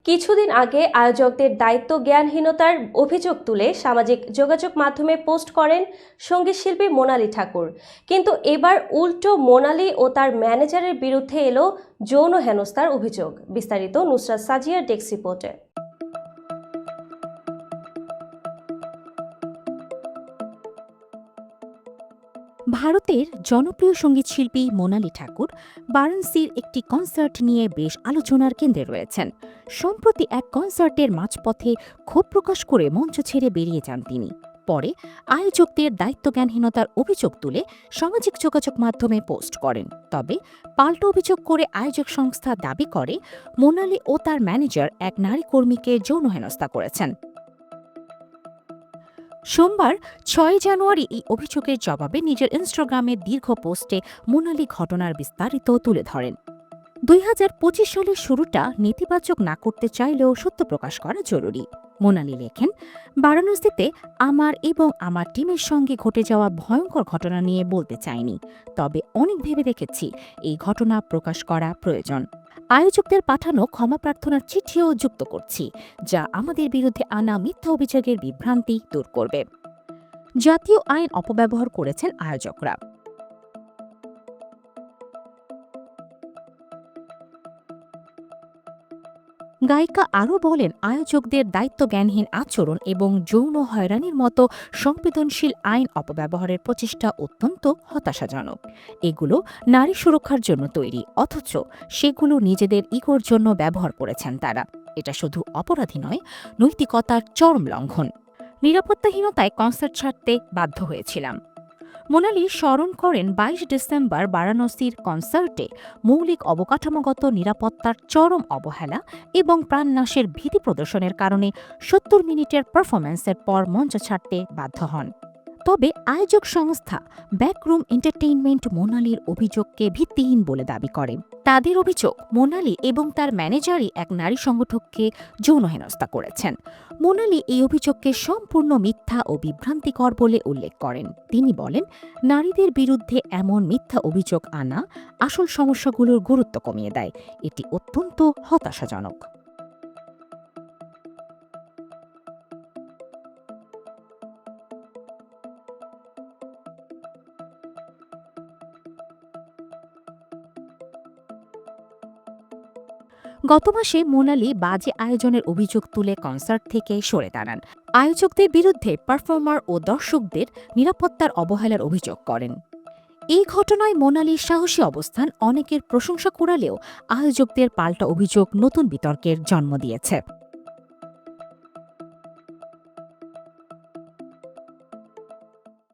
কিছুদিন আগে আয়োজকদের দায়িত্ব জ্ঞানহীনতার অভিযোগ তুলে সামাজিক যোগাযোগ মাধ্যমে পোস্ট করেন সঙ্গীতশিল্পী মোনালি ঠাকুর। কিন্তু এবার উল্টো মোনালি ও তার ম্যানেজারের বিরুদ্ধে এলো যৌন হেনস্থার অভিযোগ। বিস্তারিত নুসরাত সাজিয়ার ডেস্ক রিপোর্টে। ভারতের জনপ্রিয় সঙ্গীতশিল্পী মোনালি ঠাকুর বারাণসীর একটি কনসার্ট নিয়ে বেশ আলোচনার কেন্দ্রে রয়েছেন। সম্প্রতি এক কনসার্টের মাঝপথে ক্ষোভ প্রকাশ করে মঞ্চ ছেড়ে বেরিয়ে যান তিনি। পরে আয়োজকদের দায়িত্বজ্ঞানহীনতার অভিযোগ তুলে সামাজিক যোগাযোগ মাধ্যমে পোস্ট করেন। তবে পাল্টা অভিযোগ করে আয়োজক সংস্থা দাবি করে মোনালি ও তার ম্যানেজার এক নারী কর্মীকে যৌন হেনস্থা করেছেন। সোমবার ৬ জানুয়ারি এই অভিযোগের জবাবে নিজের ইনস্টাগ্রামে দীর্ঘ পোস্টে মোনালি ঘটনার বিস্তারিত তুলে ধরেন। ২০২৫ সালের শুরুটা নেতিবাচক না করতে চাইলেও সত্য প্রকাশ করা জরুরি। মোনালি লেখেন, বারাণসীতে আমার এবং আমার টিমের সঙ্গে ঘটে যাওয়া ভয়ঙ্কর ঘটনা নিয়ে বলতে চাইনি, তবে অনেক ভেবে দেখেছি এই ঘটনা প্রকাশ করা প্রয়োজন। আয়োজকদের পাঠানো ক্ষমা প্রার্থনার চিঠিও যুক্ত করছি, যা আমাদের বিরুদ্ধে আনা মিথ্যা অভিযোগের বিভ্রান্তি দূর করবে। জাতীয় আইন অপব্যবহার করেছেন আয়োজকরা। গায়িকা আরও বলেন, আয়োজকদের দায়িত্বজ্ঞানহীন আচরণ এবং যৌন হয়রানির মতো সংবেদনশীল আইন অপব্যবহারের প্রচেষ্টা অত্যন্ত হতাশাজনক। এগুলো নারী সুরক্ষার জন্য তৈরি, অথচ সেগুলো নিজেদের ইগোর জন্য ব্যবহার করেছেন তারা। এটা শুধু অপরাধী নয়, নৈতিকতার চরম লঙ্ঘন। নিরাপত্তাহীনতায় কনসার্ট ছাড়তে বাধ্য হয়েছিলাম। মোনালি স্মরণ করেন ২২ ডিসেম্বর বারাণসীর কনসার্টে মৌলিক অবকাঠামোগত নিরাপত্তার চরম অবহেলা এবং প্রাণনাশের ভীতি প্রদর্শনের কারণে ৭০ মিনিটের পারফরম্যান্সের পর মঞ্চ ছাড়তে বাধ্য হন। তবে আয়োজক সংস্থা ব্যাকরুম এন্টারটেইনমেন্ট মোনালির অভিযোগকে ভিত্তিহীন বলে দাবি করে। তাদের অভিযোগ, মোনালি এবং তার ম্যানেজারই এক নারী সংগঠককে যৌন হেনস্থা করেছেন। মোনালি এই অভিযোগকে সম্পূর্ণ মিথ্যা ও বিভ্রান্তিকর বলে উল্লেখ করেন। তিনি বলেন, নারীদের বিরুদ্ধে এমন মিথ্যা অভিযোগ আনা আসল সমস্যাগুলোর গুরুত্ব কমিয়ে দেয়। এটি অত্যন্ত হতাশাজনক। গত মাসে মোনালি বাজে আয়োজনের অভিযোগ তুলে কনসার্ট থেকে সরে দাঁড়ান। আয়োজকদের বিরুদ্ধে পারফর্মার ও দর্শকদের নিরাপত্তার অবহেলার অভিযোগ করেন। এই ঘটনায় মোনালির সাহসী অবস্থান অনেকের প্রশংসা কুড়ালেও আয়োজকদের পাল্টা অভিযোগ নতুন বিতর্কের জন্ম দিয়েছে।